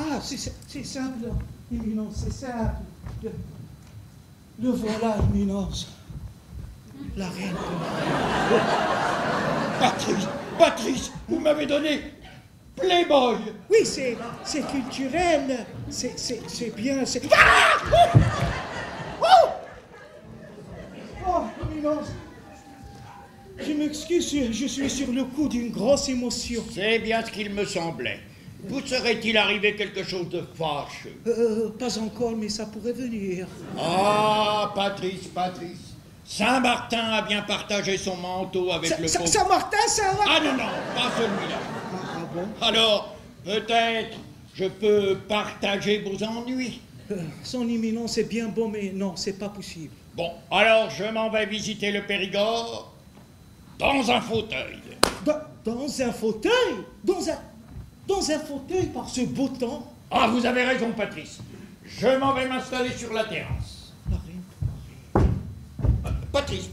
Ah, c'est simple, Éminence, c'est simple. Le voilà, Éminence. La reine. Patrice, vous m'avez donné Playboy. Oui, c'est culturel. C'est bien, c'est... Ah! Oh! Oh, Éminence. Je m'excuse, je suis sur le coup d'une grosse émotion. C'est bien ce qu'il me semblait. Vous serait-il arrivé quelque chose de fâcheux? Pas encore, mais ça pourrait venir. Ah, Patrice. Saint-Martin a bien partagé son manteau avec le pauvre... Saint-Martin, Ah non, pas celui-là. Ah bon? Alors, peut-être, je peux partager vos ennuis. Son Éminence est bien bon, mais non, c'est pas possible. Bon, alors je m'en vais visiter le Périgord dans un fauteuil. Dans un fauteuil? Dans un fauteuil par ce beau temps? Ah, vous avez raison, Patrice. Je m'en vais m'installer sur la terrasse. La reine. Patrice,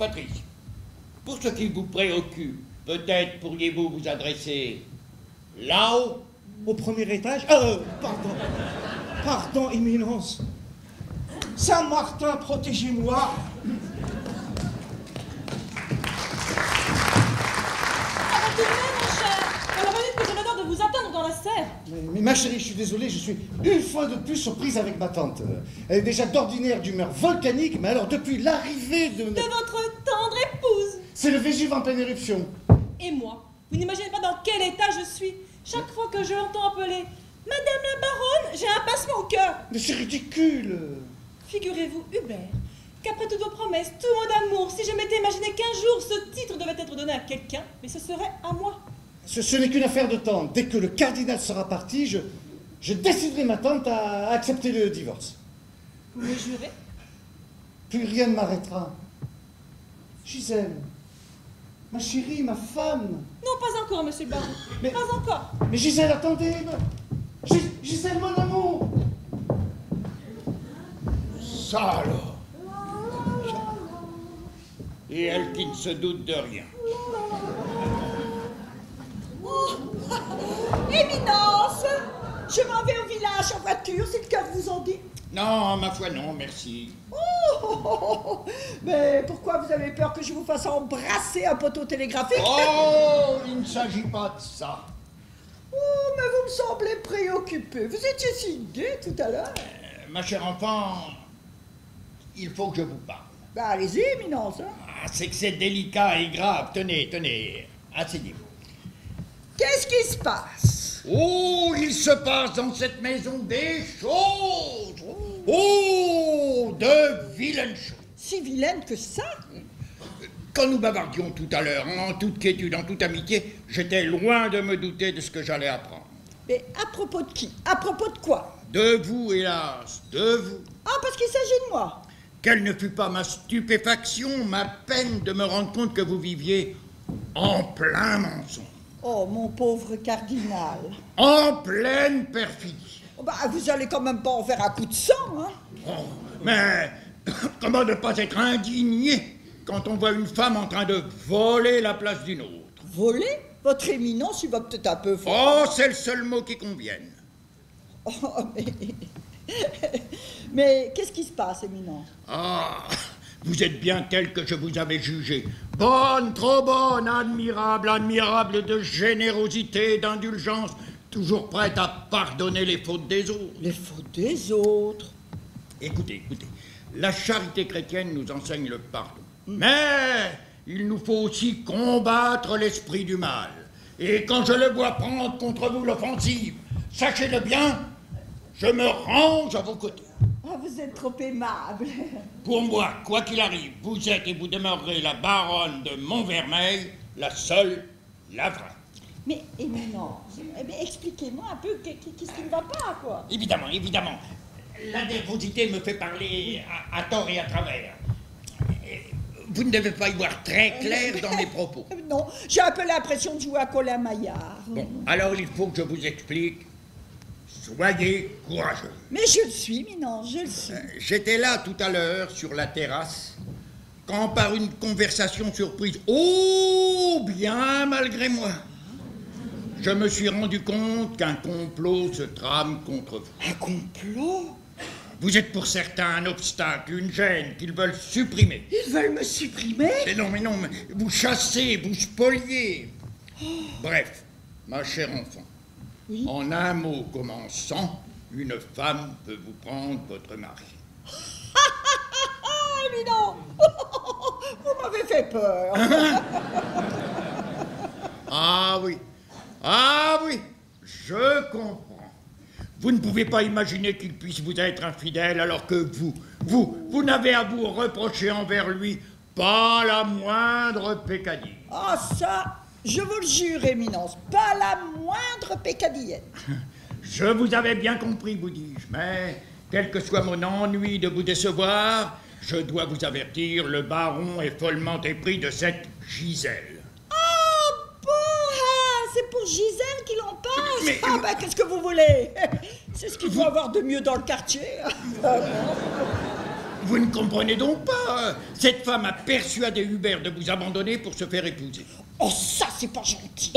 pour ce qui vous préoccupe, peut-être pourriez-vous vous adresser là-haut? Au premier étage? Pardon, Éminence. Saint-Martin, protégez-moi. Vous attendre dans la serre. Mais ma chérie, je suis désolé, je suis une fois de plus surprise avec ma tante. Elle est déjà d'ordinaire d'humeur volcanique, mais alors depuis l'arrivée de votre tendre épouse. C'est le Vésuve en pleine éruption. Et moi, vous n'imaginez pas dans quel état je suis. Chaque fois que je l'entends appeler Madame la Baronne, j'ai un pincement au cœur. Mais c'est ridicule. Figurez-vous, Hubert, qu'après toutes vos promesses, tout mon amour, si je m'étais imaginé qu'un jour ce titre devait être donné à quelqu'un, mais ce serait à moi. Ce n'est qu'une affaire de temps. Dès que le cardinal sera parti, je déciderai ma tante à accepter le divorce. Vous me jurez? Plus rien ne m'arrêtera. Gisèle, ma chérie, ma femme. Non, pas encore, monsieur le baron. Mais- Pas encore. Mais Gisèle, attendez. Gisèle, mon amour. Ça alors. Et elle qui ne se doute de rien. Éminence, je m'en vais au village en voiture, si le cœur vous en dit. Non, ma foi, non, merci. Oh, mais pourquoi vous avez peur que je vous fasse embrasser un poteau télégraphique? Oh, il ne s'agit pas de ça. Oh, mais vous me semblez préoccupé. Vous étiez si gai tout à l'heure. Ma chère enfant, il faut que je vous parle. Ben, allez-y, Éminence. Hein. Ah, c'est que c'est délicat et grave. Tenez, asseyez-vous. Qu'est-ce qui se passe? Oh, il se passe dans cette maison des choses. Oh, de vilaines choses. Si vilaine que ça? Quand nous bavardions tout à l'heure, en toute quiétude, en toute amitié, j'étais loin de me douter de ce que j'allais apprendre. Mais à propos de qui? À propos de quoi? De vous, hélas, de vous. Ah, parce qu'il s'agit de moi. Quelle ne fut pas ma stupéfaction, ma peine de me rendre compte que vous viviez en plein mensonge. Oh, mon pauvre cardinal. En pleine perfidie. Oh, bah, vous allez quand même pas en faire un coup de sang, hein? Oh, mais comment ne pas être indigné quand on voit une femme en train de voler la place d'une autre? Voler? Votre éminence, il va peut-être un peu fort. Oh, c'est le seul mot qui convienne. Oh, mais qu'est-ce qui se passe, éminence? Ah, vous êtes bien tel que je vous avais jugé. Bonne, trop bonne, admirable de générosité, d'indulgence, toujours prête à pardonner les fautes des autres. Les fautes des autres. Écoutez, la charité chrétienne nous enseigne le pardon. Mais il nous faut aussi combattre l'esprit du mal. Et quand je le vois prendre contre vous l'offensive, sachez-le bien, je me range à vos côtés. Ah, vous êtes trop aimable. Pour moi, quoi qu'il arrive, vous êtes et vous demeurerez la baronne de Montvermeil, la seule, la vraie. Mais, éminence, expliquez-moi un peu, qu'est-ce qui ne va pas, quoi? Évidemment. La nervosité me fait parler à tort et à travers. Vous ne devez pas y voir très clair dans mes propos. Non, j'ai un peu l'impression de jouer à Colin Maillard. Bon, alors il faut que je vous explique. Soyez courageux. Mais je le suis, éminence, je le suis. J'étais là tout à l'heure sur la terrasse, quand par une conversation surprise, oh, bien malgré moi, je me suis rendu compte qu'un complot se trame contre vous. Un complot? Vous êtes pour certains un obstacle, une gêne qu'ils veulent supprimer. Ils veulent me supprimer? Mais non, mais vous chassez, vous spoliez. Bref, ma chère enfant, Oui. en un mot commençant, une femme peut vous prendre votre mari. Ah, évident. Vous m'avez fait peur. Ah oui, je comprends. Vous ne pouvez pas imaginer qu'il puisse vous être infidèle alors que vous n'avez à vous reprocher envers lui pas la moindre peccadille. Ah, ça, je vous le jure, Éminence, pas la moindre peccadillette. Je vous avais bien compris, vous dis-je, mais quel que soit mon ennui de vous décevoir, je dois vous avertir, le baron est follement épris de cette Gisèle. C'est pour Gisèle qu'il en passe. Mais- Ah ben, qu'est-ce que vous voulez? C'est ce qu'il faut avoir de mieux dans le quartier. Vous ne comprenez donc pas. Cette femme a persuadé Hubert de vous abandonner pour se faire épouser. Oh, ça, c'est pas gentil.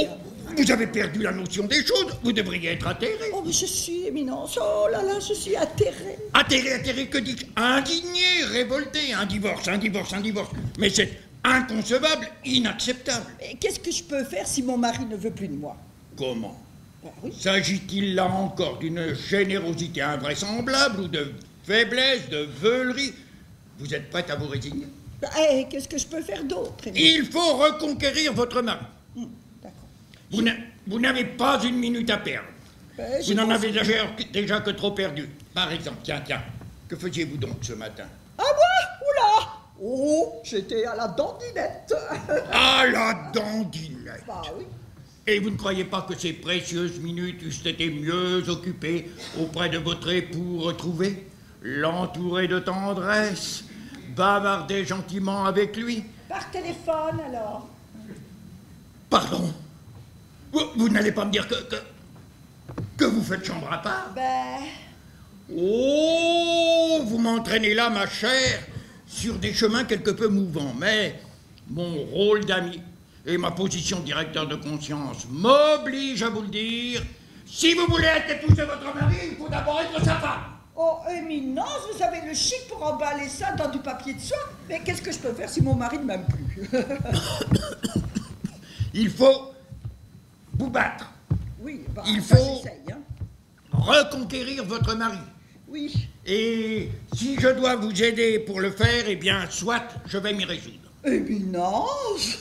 Vous avez perdu la notion des choses, vous devriez être atterré. Oh, mais je suis, Éminence. Oh là là, je suis atterrée. Atterré, que dis-je? Indigné, révolté, un divorce. Mais c'est inconcevable, inacceptable. Mais qu'est-ce que je peux faire si mon mari ne veut plus de moi? Comment? Ben oui. S'agit-il là encore d'une générosité invraisemblable ou de faiblesse, de veulerie? Vous êtes prête à vous résigner? Ben, qu'est-ce que je peux faire d'autre, Éminence? Il faut reconquérir votre mari. D'accord. Vous n'avez pas une minute à perdre. Ben, Vous n'en avez déjà que trop perdu. Par exemple, tiens, que faisiez-vous donc ce matin? Ah, moi? Oula! Oh, j'étais à la dandinette. À la dandinette. Bah oui. Et vous ne croyez pas que ces précieuses minutes eussent été mieux occupées auprès de votre époux retrouvé, l'entourer de tendresse, bavarder gentiment avec lui? Par téléphone, alors. Pardon? Vous n'allez pas me dire que vous faites chambre à part? Ben... Oh, vous m'entraînez là, ma chère, sur des chemins quelque peu mouvants, mais mon rôle d'ami et ma position de directeur de conscience m'obligent à vous le dire. Si vous voulez être épouse de votre mari, il faut d'abord être sa femme. Oh, Éminence, vous avez le chic pour emballer ça dans du papier de soie. Mais qu'est-ce que je peux faire si mon mari ne m'aime plus? Il faut vous battre, Oui, bah, Il ça, faut- j'essaye, hein. reconquérir votre mari. Oui. Et si je dois vous aider pour le faire, eh bien, soit je vais m'y résoudre. Éminence.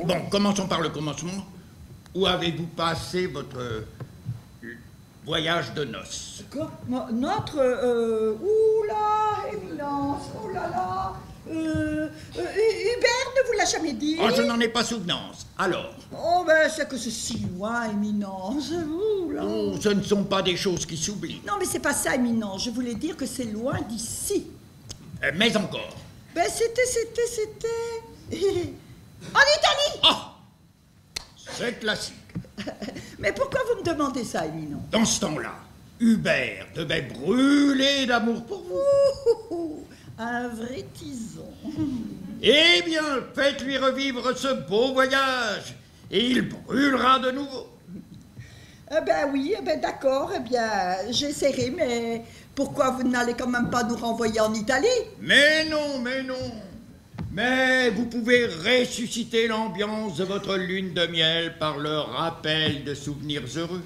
Bon, commençons par le commencement. Où avez-vous passé votre voyage de noces? Quoi? Notre... Oula, Éminence, oh là là. Hubert ne vous l'a jamais dit? Oh, je n'en ai pas souvenance. Alors, Oh, ben, c'est que c'est si loin, Éminence. Oula. oh, ce ne sont pas des choses qui s'oublient. Non, mais c'est pas ça, Éminence. Je voulais dire que c'est loin d'ici. Mais encore. Ben, c'était... En Italie! Ah! C'est classique. Mais pourquoi vous me demandez ça, Éminence? Dans ce temps-là, Hubert devait brûler d'amour pour vous. Ouh, un vrai tison. Eh bien, faites-lui revivre ce beau voyage, et il brûlera de nouveau. Eh ben oui, eh ben d'accord, eh bien, j'essaierai, mais pourquoi vous n'allez quand même pas nous renvoyer en Italie? Mais non. Mais vous pouvez ressusciter l'ambiance de votre lune de miel par le rappel de souvenirs heureux.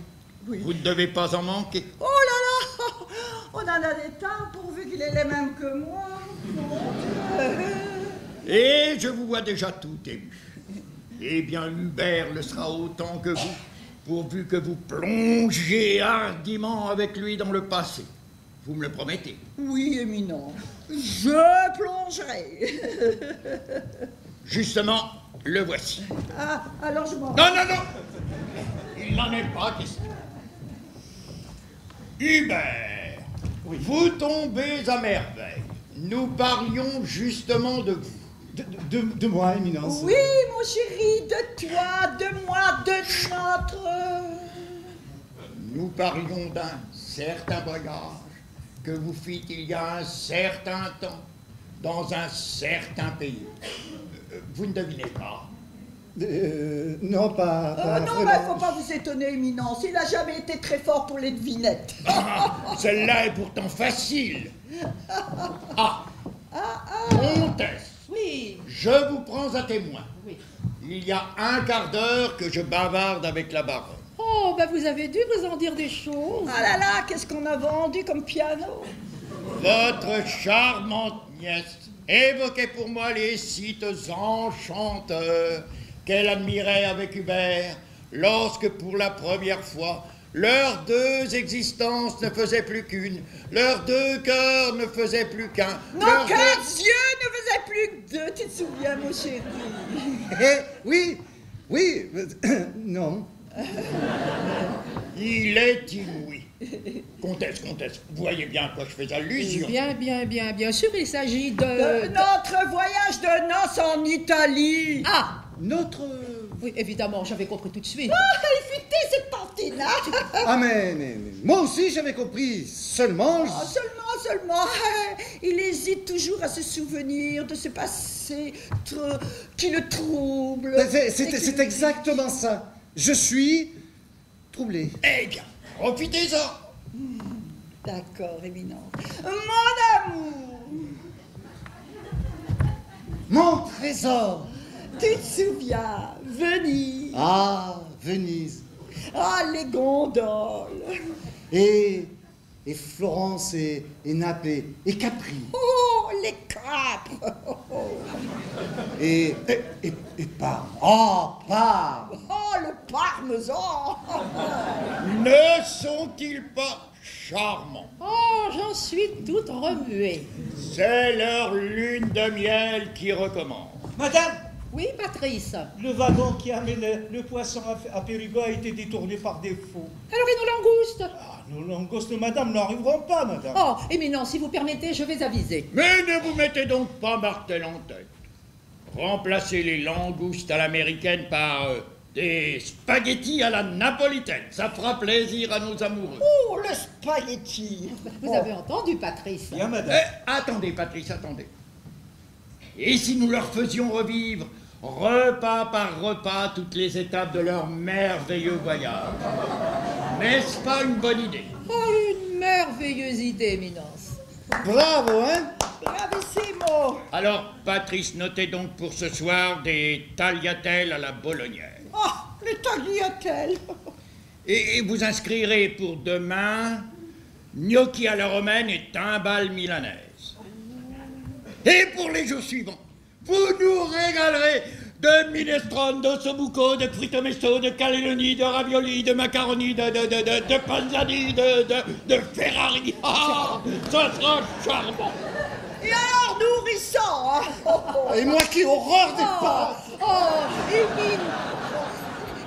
Oui. Vous ne devez pas en manquer. Oh là là! On en a des tas, pourvu qu'il ait les mêmes que moi. Mon Dieu. Et je vous vois déjà tout ému. Eh bien, Hubert le sera autant que vous, pourvu que vous plongiez hardiment avec lui dans le passé. Vous me le promettez? Oui, Éminent, je plongerai. Justement, le voici. Ah, alors je m'en... Non. Il n'en est pas question. Hubert, vous tombez à merveille. Nous parlions justement de vous. De moi, Éminence. Oui, mon chéri, de toi, de moi, de notre... Nous parlions d'un certain voyage que vous fîtes il y a un certain temps dans un certain pays. Vous ne devinez pas. Non, pas non, vraiment. mais faut pas vous étonner, Éminence. Il a jamais été très fort pour les devinettes. Celle-là est pourtant facile. Ah, Comtesse, Oui. je vous prends à témoin. Oui. Il y a un quart d'heure que je bavarde avec la baronne. Oh, bah vous avez dû vous en dire des choses. Ah là là, qu'est-ce qu'on a vendu comme piano? Votre charmante nièce évoquait pour moi les sites enchanteurs qu'elle admirait avec Hubert lorsque pour la première fois leurs deux existences ne faisaient plus qu'une, leurs deux cœurs ne faisaient plus qu'un. Nos leurs cœurs deux- yeux ne faisaient plus que deux, tu te souviens, mon chéri? Oui, non. Il est inouï. Comtesse, vous voyez bien à quoi je fais allusion. Bien sûr, il s'agit de... Notre voyage de noces en Italie. Ah, Notre... oui, évidemment, j'avais compris tout de suite. Ah, il futait cette tantina. Ah, mais moi aussi, j'avais compris. Seulement... Ah, seulement, il hésite toujours à se souvenir de ce passé qui le trouble. C'est exactement ça. Je suis troublé. Eh bien, profitez-en. D'accord, Éminence. Mon amour, Mon trésor. tu te souviens, Venise. Ah, Venise. Ah, les gondoles. Et Florence et Naples et Capri. Oh, les capres. Et Parme. Oh, Parme. Oh, le parmesan. Ne sont-ils pas charmants? Oh, j'en suis toute remuée. C'est leur lune de miel qui recommence. Madame, Oui, Patrice. le wagon qui amène le poisson à Périgueux a été détourné par défaut. Alors, et nos langoustes? Ah, nos langoustes, madame, n'arriveront pas, madame. Oh, éminent, si vous permettez, je vais aviser. Mais ne vous mettez donc pas Martel en tête. Remplacez les langoustes à l'américaine par des spaghettis à la napolitaine. Ça fera plaisir à nos amoureux. Oh, le spaghetti. Vous avez entendu, Patrice? Bien, madame. Attendez, Patrice, attendez. Et si nous leur faisions revivre, repas par repas, toutes les étapes de leur merveilleux voyage? N'est-ce pas une bonne idée? Oh, une merveilleuse idée, éminence. Bravo, hein? Bravissimo. Alors, Patrice, notez donc pour ce soir des tagliatelles à la bolognaise. Oh, les tagliatelles. Et vous inscrirez pour demain gnocchi à la romaine et timbales milanaises. Et pour les jours suivants, vous nous régalerez de minestrone, de sobuco, de frito mesto, de cannelloni, de ravioli, de macaroni, de panzani, de Ferrari. Ah, ça sera charmant. Et alors nourrissant, hein? Et moi qui ai horreur des pâtes. Oh,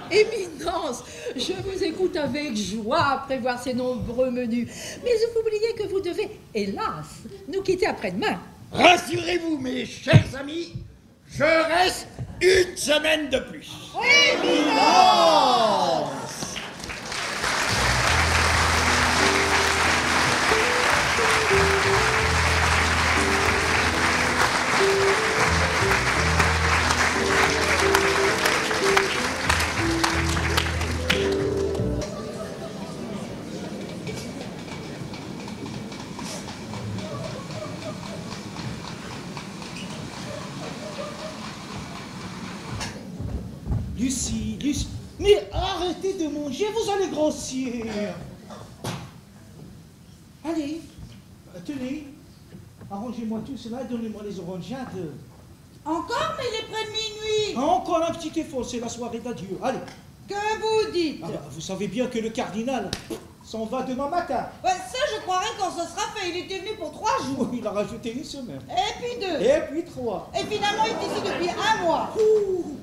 éminence, je vous écoute avec joie prévoir ces nombreux menus. Mais vous oubliez que vous devez, hélas, nous quitter après-demain. Rassurez-vous, mes chers amis, je reste une semaine de plus. Lucie, mais arrêtez de manger, vous allez grossir. Allez, tenez, arrangez-moi tout cela et donnez-moi les orangeades. Encore, mais il est près de minuit. Encore un petit effort, c'est la soirée d'adieu. Allez. Que vous dites? Ah bah, vous savez bien que le cardinal s'en va demain matin. Ouais, ça, je croirais quand ce sera fait. Il était venu pour 3 jours. Il a rajouté une semaine. Et puis 2. Et puis 3. Et finalement, il est ici depuis 1 mois. Ouh,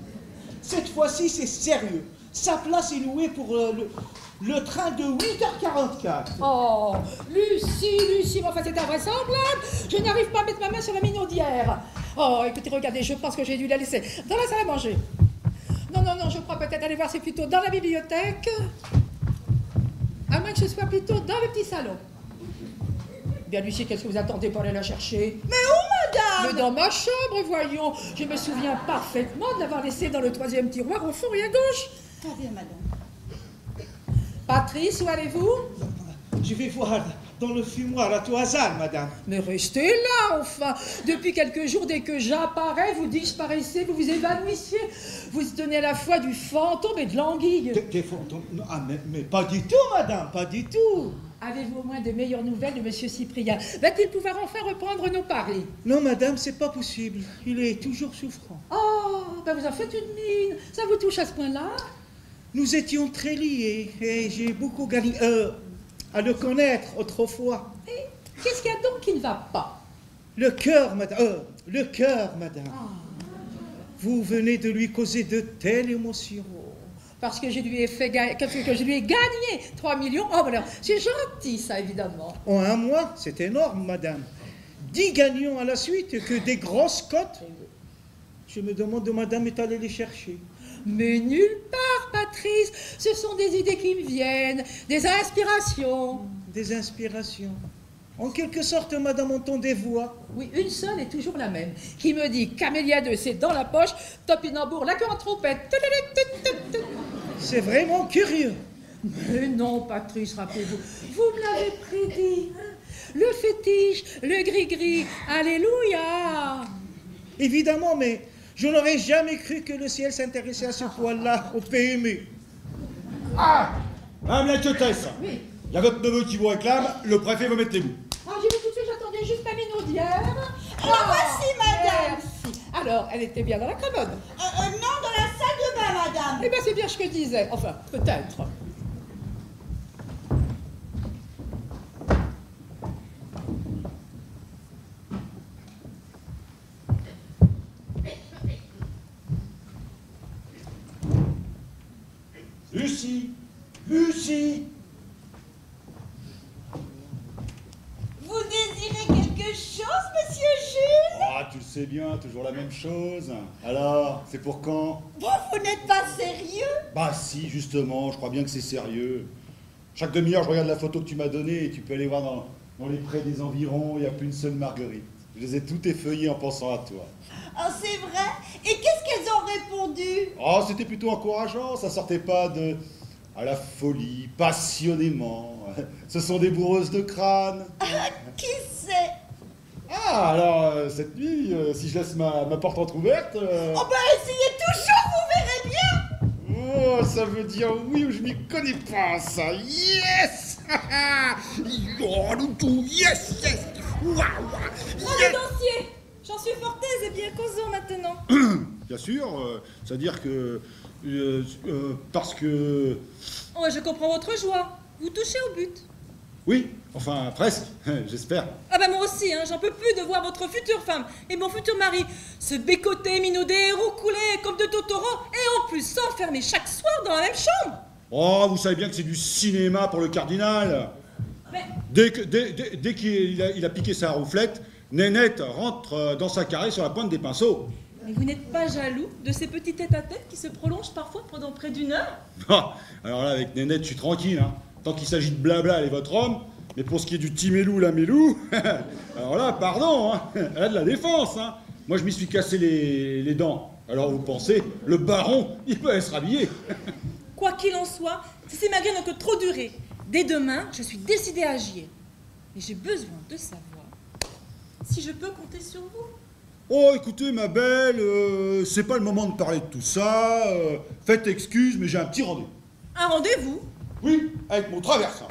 cette fois-ci, c'est sérieux. Sa place est louée pour le train de 8h44. Oh, Lucie, mais enfin c'est invraisemblable. Je n'arrive pas à mettre ma main sur la minaudière. Oh, écoutez, regardez, je pense que j'ai dû la laisser dans la salle à manger. Non, je crois peut-être aller voir, c'est plutôt dans la bibliothèque. À moins que ce soit plutôt dans le petit salon. Bien, Lucie, qu'est-ce que vous attendez pour aller la chercher? Mais où, madame? Mais dans ma chambre, voyons. Je me souviens parfaitement de l'avoir laissé dans le 3e tiroir au fond et à gauche. Très bien, madame. Patrice, où allez-vous? Je vais voir dans le fumoir à tout hasard, madame. Mais restez là, enfin. Depuis quelques jours, dès que j'apparais, vous disparaissez, vous vous évanouissiez. Vous tenez à la fois du fantôme et de l'anguille. Des fantômes? Non, ah, mais pas du tout, madame, pas du tout. Avez-vous au moins de meilleures nouvelles de monsieur Cyprien? Va-t-il pouvoir enfin reprendre nos paris? Non, madame, c'est pas possible. Il est toujours souffrant. Oh, ben vous en faites une mine. Ça vous touche à ce point-là? Nous étions très liés et j'ai beaucoup gagné à le connaître autrefois. Et qu'est-ce qu'il y a donc qui ne va pas? Le cœur, madame. Le cœur, madame. Ah. Vous venez de lui causer de telles émotions. Parce que je lui ai fait que je lui ai gagné 3 millions. Oh, voilà, c'est gentil, ça, évidemment. En un mois, c'est énorme, madame. 10 gagnants à la suite, que des grosses cotes. Je me demande où madame est allée les chercher. Mais nulle part, Patrice. Ce sont des idées qui me viennent, des inspirations. Des inspirations. En quelque sorte, madame, entend des voix. Oui, une seule est toujours la même, qui me dit Camélia 2, c'est dans la poche, topinambour, la queue en trompette. C'est vraiment curieux. Mais non, Patrice, rappelez-vous, vous me l'avez prédit. Hein? Le fétiche, le gris-gris, alléluia. Évidemment, mais je n'aurais jamais cru que le ciel s'intéressait à ce poil-là, au PMU. Ah, Madame la Tchotesse, Oui. il y a votre neveu qui vous réclame, le préfet veut mettre les bouts. Ah, j'y vais tout de suite, j'attendais juste ma minaudière. La voici, madame. Merci. Alors, elle était bien dans la commode. Non, dans la salle de bain, madame. Eh bien, c'est bien ce que je disais. Enfin, peut-être. Lucie, Lucie. Vous désirez quelque chose, monsieur Jules? Ah, tu le sais bien, toujours la même chose. Alors, c'est pour quand? Vous n'êtes pas sérieux? Bah si, justement, je crois bien que c'est sérieux. Chaque demi-heure, je regarde la photo que tu m'as donnée et tu peux aller voir dans les prés des environs, il n'y a plus une seule marguerite. Je les ai toutes effeuillées en pensant à toi. Oh, c'est vrai? Et qu'est-ce qu'elles ont répondu? Oh, c'était plutôt encourageant, ça sortait pas de... à la folie, passionnément. Ce sont des bourreuses de crâne. Qui sait? Ah, alors, cette nuit, si je laisse ma porte entrouverte... Oh, ben, essayez toujours, vous verrez bien! Oh, ça veut dire oui ou je m'y connais pas, ça. Yes. Oh, le tout, yes, yes. Waouh, Le dossier. J'en suis fort aise et bien causant maintenant. Bien sûr, c'est-à-dire que... parce que... Oh, je comprends votre joie. Vous touchez au but. Oui, enfin, presque, j'espère. Ah bah moi aussi, hein, j'en peux plus de voir votre future femme et mon futur mari se bécoter, minauder, roucouler comme de Totoro et en plus s'enfermer chaque soir dans la même chambre. Oh, vous savez bien que c'est du cinéma pour le cardinal. Mais Dès qu'il a piqué sa rouflette, Nénette rentre dans sa carrée sur la pointe des pinceaux. Mais vous n'êtes pas jaloux de ces petits tête-à-tête qui se prolongent parfois pendant près d'1 heure? Ah, alors là, avec Nénette, je suis tranquille, hein. Tant qu'il s'agit de blabla, elle est votre homme. Mais pour ce qui est du timélou, la mélou, alors là, pardon, hein, elle a de la défense. Hein. Moi, je m'y suis cassé les dents. Alors vous pensez, le baron, il peut se rhabiller. Quoi qu'il en soit, ces magrets n'ont que trop duré. Dès demain, je suis décidée à agir. Mais j'ai besoin de savoir si je peux compter sur vous. Oh, écoutez, ma belle, c'est pas le moment de parler de tout ça. Faites excuse, mais j'ai un petit rendez-vous. Un rendez-vous? Oui, avec mon traversin.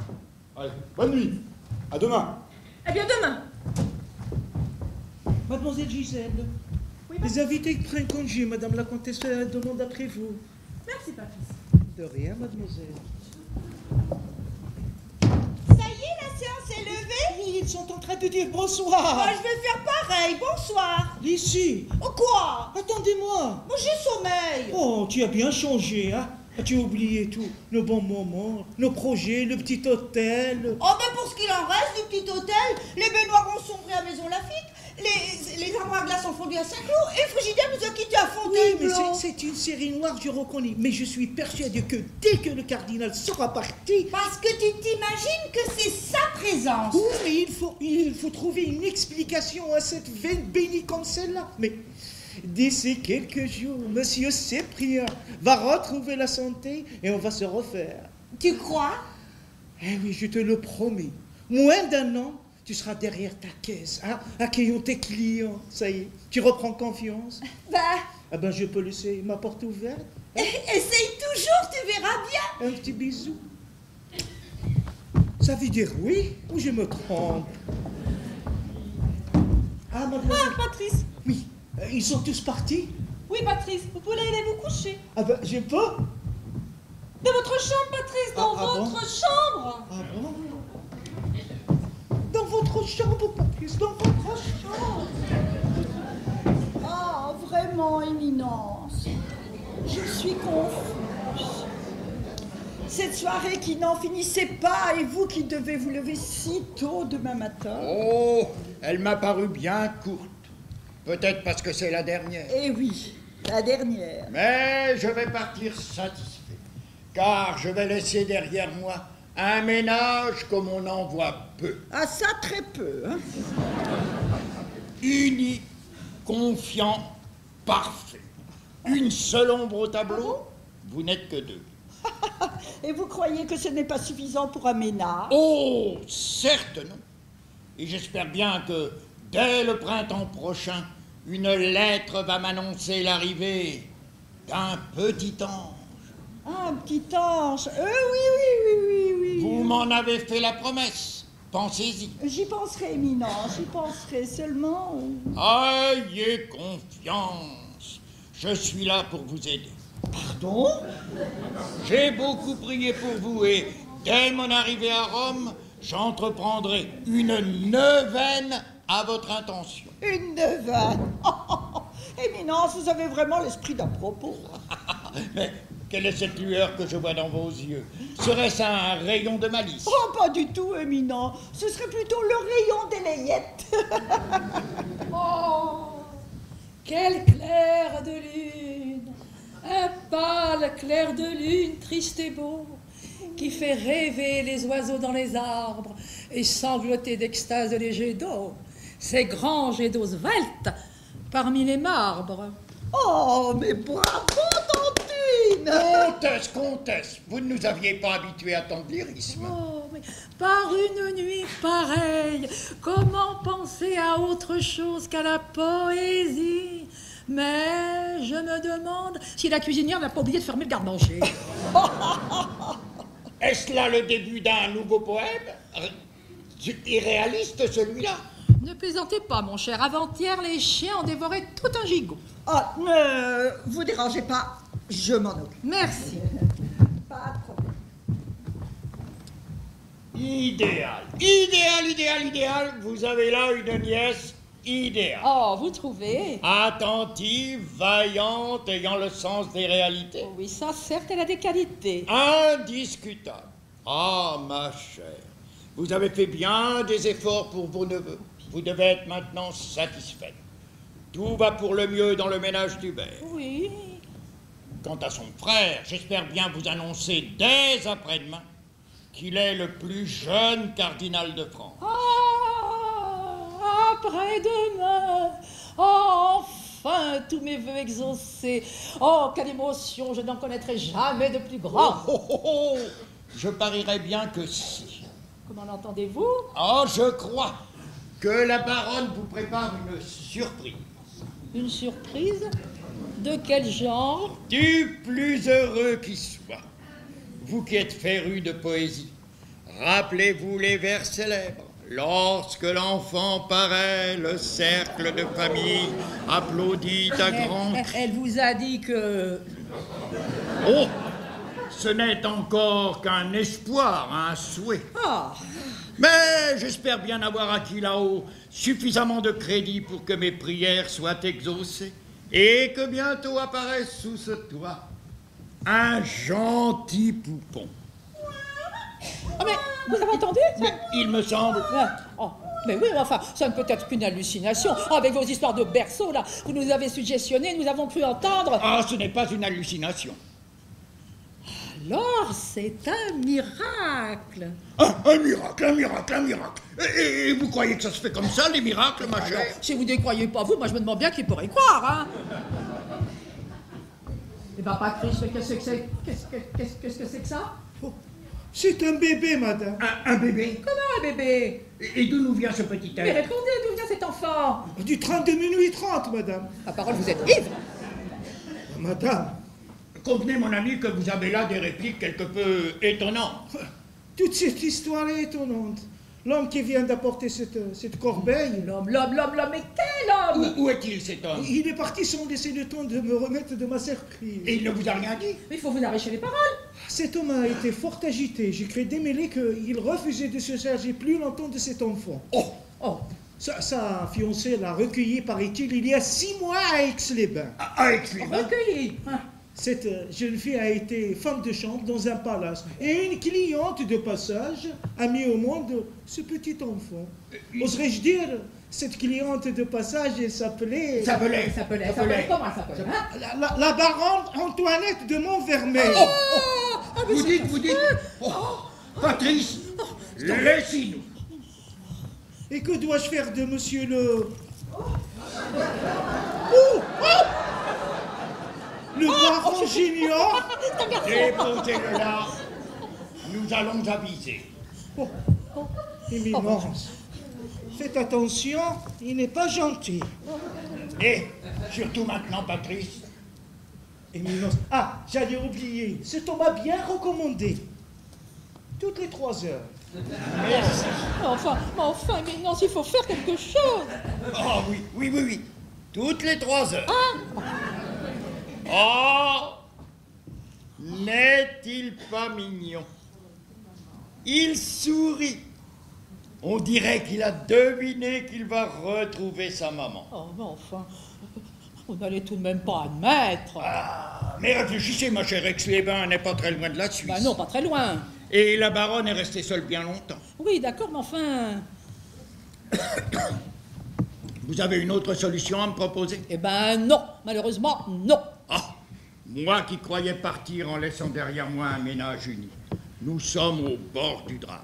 Allez, bonne nuit. À demain. Eh bien demain. Mademoiselle Gisèle, Oui, les invités prennent congé, madame la comtesse demande après vous. merci Patrice. De rien, mademoiselle. Ça y est, la séance est levée? Ils sont en train de dire Moi, bonsoir. je vais faire pareil. Bonsoir. Ici. Oh, quoi? Attendez-moi. Moi, j'ai sommeil. Oh, tu as bien changé, hein. Tu as oublié tout. Nos bons moments, nos projets, le petit hôtel. Oh, ben pour ce qu'il en reste du petit hôtel, les baignoires ont sombré à Maison Lafitte, les armoires à glace ont fondu à Saint-Cloud, et le frigidaire nous a quittés à Oui, mais Fontainebleau. c'est une série noire, je reconnais. Mais je suis persuadé que dès que le cardinal sera parti... Parce que tu t'imagines que c'est sa présence aisance. Oui, mais il faut trouver une explication à cette veine bénie comme celle-là. Mais d'ici quelques jours, Monsieur Cyprien va retrouver la santé et on va se refaire. Tu crois? Eh oui, je te le promets. Moins d'un an, tu seras derrière ta caisse, hein, accueillant tes clients. Ça y est, tu reprends confiance. Bah, Ah ben, je peux laisser ma porte ouverte. essaye toujours, tu verras bien. Un petit bisou. Ça veut dire oui ou je me trompe? Ah, mademoiselle. Ah, Patrice. Oui, ils sont tous partis. Oui, Patrice, vous pouvez aller vous coucher. Ah ben, j'ai pas. Dans votre chambre, Patrice, dans votre chambre. Ah bon? Dans votre chambre, Patrice, dans votre chambre. Ah, vraiment, Éminence. Je suis confuse. Cette soirée qui n'en finissait pas et vous qui devez vous lever si tôt demain matin. Oh, elle m'a paru bien courte. Peut-être parce que c'est la dernière. Eh oui, la dernière. Mais je vais partir satisfait. Car je vais laisser derrière moi un ménage comme on en voit peu. Ah, ça, très peu, hein. Uni, confiant, parfait. Une seule ombre au tableau, vous n'êtes que deux. Et vous croyez que ce n'est pas suffisant pour un ménage? Oh, certes non. Et j'espère bien que, dès le printemps prochain, une lettre va m'annoncer l'arrivée d'un petit ange. Ah, un petit ange. Oui. Vous m'en avez fait la promesse. Pensez-y. J'y penserai, Éminence, j'y penserai seulement. Ayez confiance. Je suis là pour vous aider. Pardon? J'ai beaucoup prié pour vous et, dès mon arrivée à Rome, j'entreprendrai une neuvaine à votre intention. Une neuvaine. Éminence, vous avez vraiment l'esprit d'un propos. Mais quelle est cette lueur que je vois dans vos yeux? Serait-ce un rayon de malice? Oh, pas du tout, Éminent. Ce serait plutôt le rayon des layettes. Oh, quel clair de lune! Un pâle clair de lune, triste et beau, qui fait rêver les oiseaux dans les arbres et sangloter d'extase les jets d'eau, ces grands jets d'eau sveltes parmi les marbres. Oh, mais bravo, Tantine! Comtesse, vous ne nous aviez pas habitués à tant de lyrisme. Oh, mais par une nuit pareille, comment penser à autre chose qu'à la poésie? Mais je me demande si la cuisinière n'a pas oublié de fermer le garde-manger. Est-ce là le début d'un nouveau poème? Irréaliste celui-là. Ne plaisantez pas, mon cher. Avant-hier, les chiens ont dévoré tout un gigot. Ah, ne vous dérangez pas, je m'en occupe. Merci. Pas de problème. Idéal. Vous avez là une nièce idéale. Oh, vous trouvez? Attentive, vaillante, ayant le sens des réalités. Oui, ça, certes, elle a des qualités. Indiscutable. Ah, ma chère, vous avez fait bien des efforts pour vos neveux. Vous devez être maintenant satisfaite. Tout va pour le mieux dans le ménage d'Hubert. Oui. Quant à son frère, j'espère bien vous annoncer dès après-demain qu'il est le plus jeune cardinal de France. Ah, après-demain. Enfin, tous mes vœux exaucés. Oh, quelle émotion, je n'en connaîtrai jamais de plus grand. Oh, je parierais bien que si. Comment l'entendez-vous? Oh, je crois que la baronne vous prépare une surprise. Une surprise? De quel genre? Du plus heureux qui soit. Vous qui êtes féru de poésie, rappelez-vous les vers célèbres. Lorsque l'enfant paraît, le cercle de famille applaudit à grands cris. Elle vous a dit que... Oh, ce n'est encore qu'un espoir, un souhait. Ah, Mais j'espère bien avoir acquis là-haut suffisamment de crédit pour que mes prières soient exaucées et que bientôt apparaisse sous ce toit un gentil poupon. oh, mais vous avez entendu? Mais il me semble... Oh, mais oui, enfin, ça ne peut être qu'une hallucination. Avec vos histoires de berceau, là, vous nous avez suggestionné, nous avons cru entendre... Ah, ce n'est pas une hallucination. Alors, c'est un miracle. Ah, un miracle, un miracle, un miracle. Et vous croyez que ça se fait comme ça, les miracles, ma chère? Si vous ne croyez pas vous, moi je me demande bien qui pourrait y croire, hein. Eh ben, Patrice, mais qu'est-ce que c'est? Qu'est-ce que c'est que ça? Oh, c'est un bébé, madame. Un bébé? Comment un bébé? Et d'où nous vient ce petit Mais être? répondez, d'où vient cet enfant? Du 32 minuit 30, madame. À parole, vous êtes ivre. Madame, Convenez, mon ami, que vous avez là des répliques quelque peu étonnantes. toute cette histoire est étonnante. L'homme qui vient d'apporter cette corbeille, L'homme, mais quel homme? Où est-il, cet homme? il est parti sans laisser le temps de me remettre de ma surprise. Et il ne vous a rien dit? Il faut vous arracher les paroles. Cet homme a été fort agité. J'ai cru démêler qu'il refusait de se charger plus longtemps de cet enfant. Oh, Sa fiancée l'a recueilli, paraît-il, il y a 6 mois à Aix-les-Bains. À Aix-les-Bains? recueilli. Hein. Cette jeune fille a été femme de chambre dans un palace. Et une cliente de passage a mis au monde ce petit enfant. Oserais-je dire, cette cliente de passage, elle s'appelait... Elle s'appelait comment elle s'appelait, hein? La baronne Antoinette de Montfermeil. Vous dites... Patrice, laissez-nous. Et que dois-je faire de monsieur le... Le baron junior? Déposez-le là. Nous allons aviser. Éminence, faites attention, il n'est pas gentil. Et, surtout maintenant, Patrice, Éminence, j'allais oublier, cet homme m'a bien recommandé. Toutes les 3 heures. merci. Enfin, Éminence, il faut faire quelque chose. Ah oui. Toutes les 3 heures. Oh, n'est-il pas mignon? Il sourit. On dirait qu'il a deviné qu'il va retrouver sa maman. Oh, mais enfin, vous n'allez tout de même pas admettre. Ah, mais réfléchissez, ma chère, Aix-les-Bains n'est pas très loin de la Suisse. Ben non, pas très loin. Et la baronne est restée seule bien longtemps. Oui, d'accord, mais enfin... Vous avez une autre solution à me proposer? Eh ben non, malheureusement, non. Ah, moi qui croyais partir en laissant derrière moi un ménage uni. Nous sommes au bord du drame.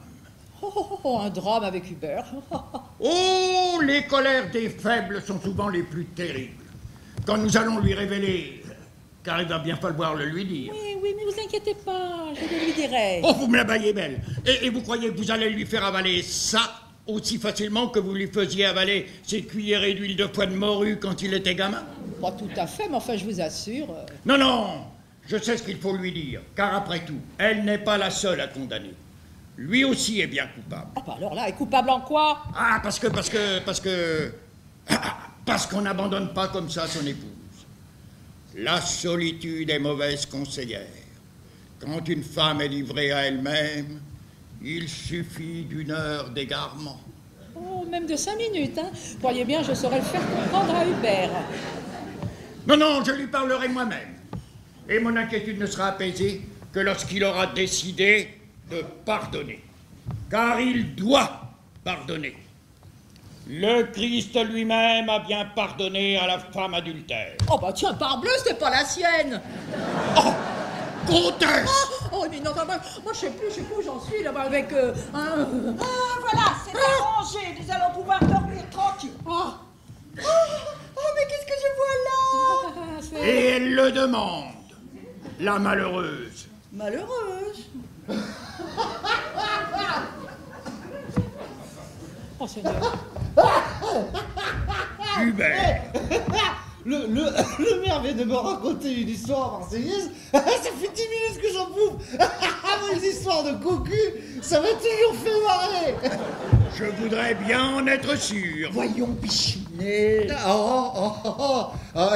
Oh, un drame avec Hubert. Oh, les colères des faibles sont souvent les plus terribles. Quand nous allons lui révéler, car il va bien falloir le lui dire. Oui, mais vous inquiétez pas, je le lui dirai. Oh, vous me la baillez belle. Et vous croyez que vous allez lui faire avaler ça aussi facilement que vous lui faisiez avaler ses cuillerées d'huile de foie de morue quand il était gamin? Pas tout à fait, mais enfin, je vous assure... Non, je sais ce qu'il faut lui dire, car après tout, elle n'est pas la seule à condamner. Lui aussi est bien coupable. Ah, bah alors là, est coupable en quoi? Ah, parce qu'on n'abandonne pas comme ça son épouse. La solitude est mauvaise conseillère. Quand une femme est livrée à elle-même, il suffit d'1 heure d'égarement. Oh, même de 5 minutes, hein. Croyez bien, je saurais le faire comprendre à Hubert. Non, je lui parlerai moi-même. Et mon inquiétude ne sera apaisée que lorsqu'il aura décidé de pardonner. Car il doit pardonner. Le Christ lui-même a bien pardonné à la femme adultère. Oh, bah tiens, parbleu, c'était pas la sienne. Oh, comtesse! Oh, mais non, moi, je sais plus où j'en suis, là-bas, avec... Voilà, c'est arrangé. Nous allons pouvoir dormir tranquille. Oh, mais qu'est-ce que je vois là? Et elle le demande, la malheureuse. Malheureuse. Oh, Seigneur. Hubert. Le maire vient de me raconter une histoire marseillaise. Ça fait 10 minutes que j'en bouffe. Les histoires de cocu, ça m'a toujours fait marrer. Je voudrais bien en être sûr. Voyons, Bichounet. Ah,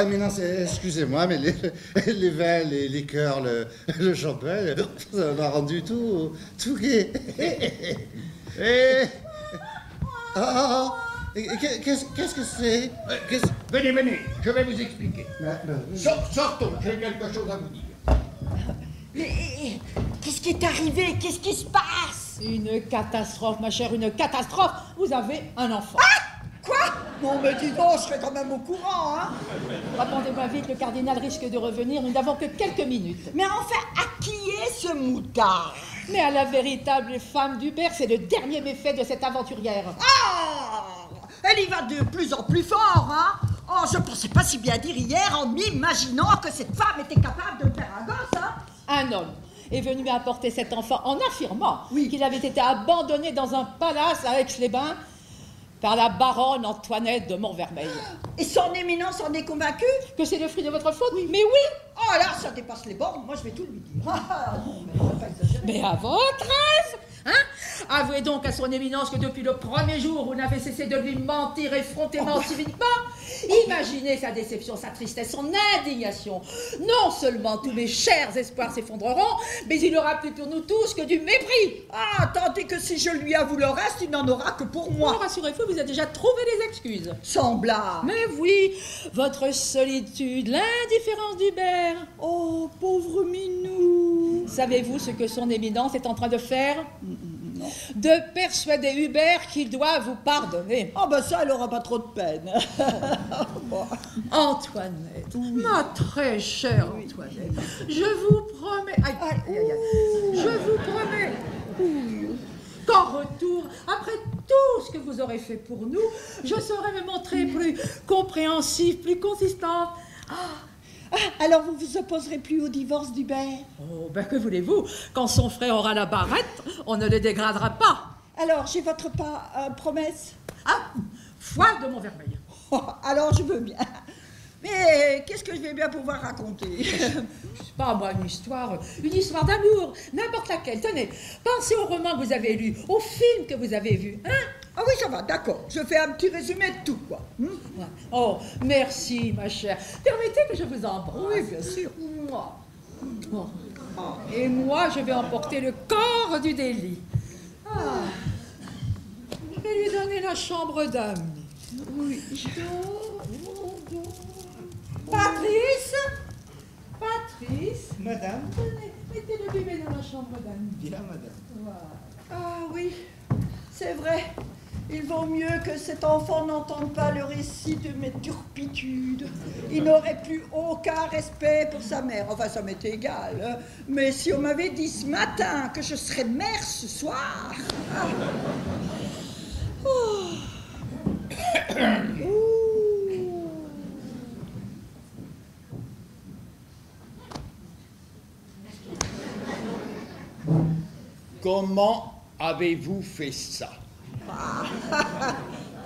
mais non, excusez-moi, mais les vins, les liqueurs, le champagne, ça m'a rendu tout gai. Qu'est-ce que c'est? Venez, je vais vous expliquer. Sortons, j'ai quelque chose à vous dire. Mais qu'est-ce qui est arrivé? Qu'est-ce qui se passe? Une catastrophe, ma chère, une catastrophe. Vous avez un enfant. Quoi? Non, mais dis donc, je serai quand même au courant, hein. Répondez-moi vite, le cardinal risque de revenir, nous n'avons que quelques minutes. Mais enfin, à qui est ce moutard? Mais à la véritable femme d'Hubert, c'est le dernier méfait de cette aventurière. Ah! Elle y va de plus en plus fort, hein. Oh, je pensais pas si bien dire hier en m'imaginant que cette femme était capable de faire un gosse, hein. Un homme est venu apporter cet enfant en affirmant Oui. qu'il avait été abandonné dans un palace à Aix-les-Bains par la baronne Antoinette de Montfermeil. Et son éminence en est convaincue? Que c'est le fruit de votre faute? Mais oui. Oh là, ça dépasse les bornes, moi je vais tout lui dire. Ah, non, mais faut pas exagérer. Mais à votre aise, hein? Avouez donc à son éminence que depuis le premier jour, vous n'avez cessé de lui mentir effrontément civiquement. Imaginez sa déception, sa tristesse, son indignation. Non seulement tous mes chers espoirs s'effondreront, mais il n'aura plus pour nous tous que du mépris. Ah, tandis que si je lui avoue le reste, il n'en aura que pour Oh, moi. rassurez-vous, vous avez déjà trouvé des excuses. Semblable. Mais oui, votre solitude, l'indifférence d'Hubert. Oh, pauvre minou. Savez-vous ce que son éminence est en train de faire? Non. De persuader Hubert qu'il doit vous pardonner. Oh, ben ça, elle aura pas trop de peine. Bon. Antoinette, ma très chère Antoinette, je vous promets, je vous promets qu'en retour, après tout ce que vous aurez fait pour nous, je saurai me montrer plus compréhensive, plus consistante. Alors vous vous opposerez plus au divorce d'Hubert? Oh, ben que voulez-vous? Quand son frère aura la barrette, on ne le dégradera pas. Alors, j'ai votre promesse? Ah, foi de Montfermeil. Oh, alors, je veux bien. Mais qu'est-ce que je vais bien pouvoir raconter? C'est pas moi une histoire d'amour, n'importe laquelle. Tenez, pensez au roman que vous avez lu, au film que vous avez vu, hein? Ah oui, ça va, d'accord. Je fais un petit résumé de tout, quoi. Ouais. Oh, merci, ma chère. Permettez que je vous embrasse. Oui, bien sûr. Moi. Oh. Et moi, je vais emporter le corps du délit. Je vais lui donner la chambre d'âme. Oui. Patrice, Madame? tenez, mettez le bébé dans la chambre d'âme. Bien, madame. Voilà. Ah oui, c'est vrai. Il vaut mieux que cet enfant n'entende pas le récit de mes turpitudes. Il n'aurait plus aucun respect pour sa mère. Enfin, ça m'est égal. Hein. Mais si on m'avait dit ce matin que je serais mère ce soir... Ah. Oh. Comment avez-vous fait ça?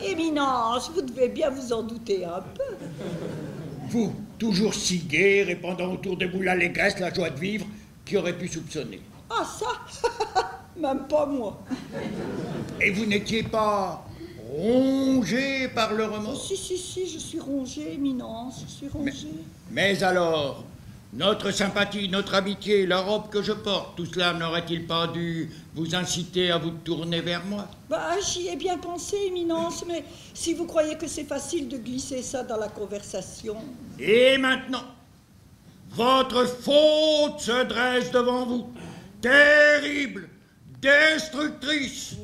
Éminence, vous devez bien vous en douter un peu. Vous, toujours si gai, répandant autour de vous l'allégresse, la joie de vivre, qui aurait pu soupçonner? Ah ça, même pas moi. Et vous n'étiez pas rongé par le remords? Si, je suis rongée, Éminence, je suis rongée. Mais alors, notre sympathie, notre amitié, la robe que je porte, tout cela n'aurait-il pas dû vous inciter à vous tourner vers moi? Bah, j'y ai bien pensé, Éminence, mais si vous croyez que c'est facile de glisser ça dans la conversation... Et maintenant, votre faute se dresse devant vous, terrible, destructrice.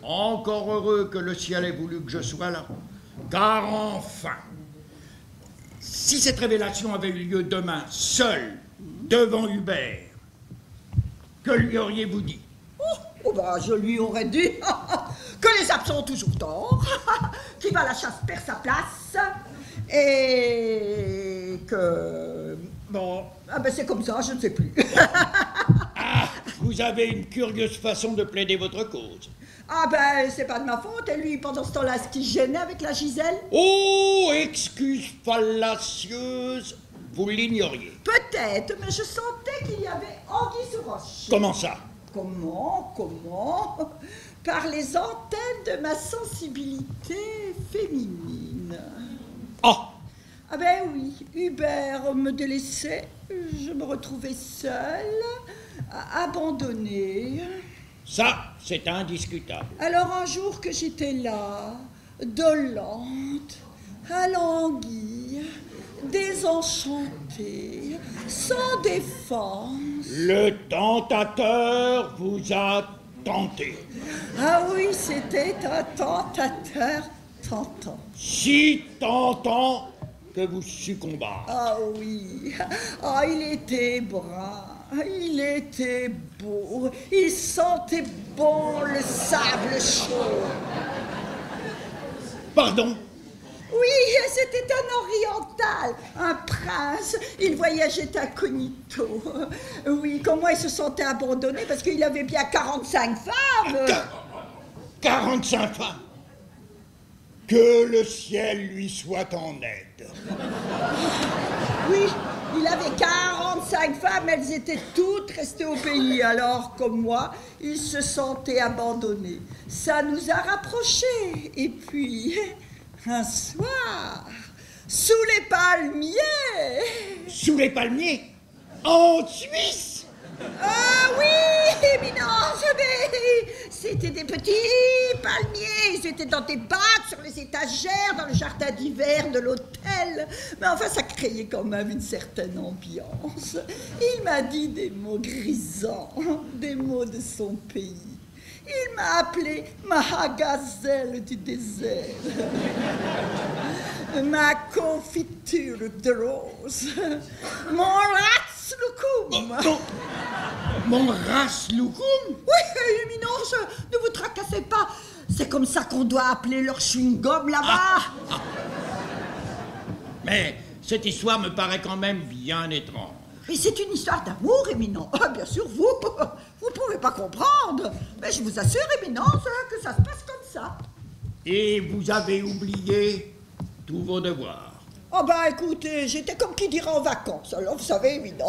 Encore heureux que le ciel ait voulu que je sois là, car enfin, si cette révélation avait eu lieu demain, seul, devant Hubert, que lui auriez-vous dit? Oh bah, je lui aurais dit que les absents ont toujours tort, qu'il va à la chasse perd sa place, et que... Bon, ah ben c'est comme ça, je ne sais plus. Ah, vous avez une curieuse façon de plaider votre cause. Ah ben, c'est pas de ma faute, et lui, pendant ce temps-là, est-ce qu'il gênait avec la Gisèle? Oh, excuse fallacieuse, vous l'ignoriez. Peut-être, mais je sentais qu'il y avait anguille sous roche. Comment ça? Comment? Par les antennes de ma sensibilité féminine. Ah! Ah ben oui, Hubert me délaissait, je me retrouvais seule, abandonnée. Ça, c'est indiscutable. Alors un jour que j'étais là, dolente, alanguie, désenchantée, sans défense. Le tentateur vous a tenté. Ah oui, c'était un tentateur tentant. Si tentant que vous succombâtes. Ah oui, ah, il était brun, il était beau, il sentait bon le sable chaud. Pardon? Oui, c'était un oriental, un prince. Il voyageait incognito. Oui, comment il se sentait abandonné parce qu'il avait bien 45 femmes. 45 femmes? Que le ciel lui soit en aide. Oui, il avait 45 femmes, elles étaient toutes restées au pays. Alors, comme moi, il se sentait abandonné. Ça nous a rapprochés. Et puis, un soir, sous les palmiers... Sous les palmiers? En Suisse? Ah oui, éminence, mais c'était des petits palmiers, ils étaient dans des bacs sur les étagères, dans le jardin d'hiver de l'hôtel. Mais enfin, ça créait quand même une certaine ambiance. Il m'a dit des mots grisants, des mots de son pays. Il m'a appelé ma gazelle du désert, ma confiture de rose, mon ras loukoum. Mon ras loukoum? Oui, éminence, ne vous tracassez pas. C'est comme ça qu'on doit appeler leur chewing-gum là-bas. Mais cette histoire me paraît quand même bien étrange. Et c'est une histoire d'amour, éminent. Ah, bien sûr, vous pouvez pas comprendre. Mais je vous assure, éminence, que ça se passe comme ça. Et vous avez oublié tous vos devoirs. Oh ben écoutez, j'étais comme qui dirait en vacances. Alors vous savez, éminent.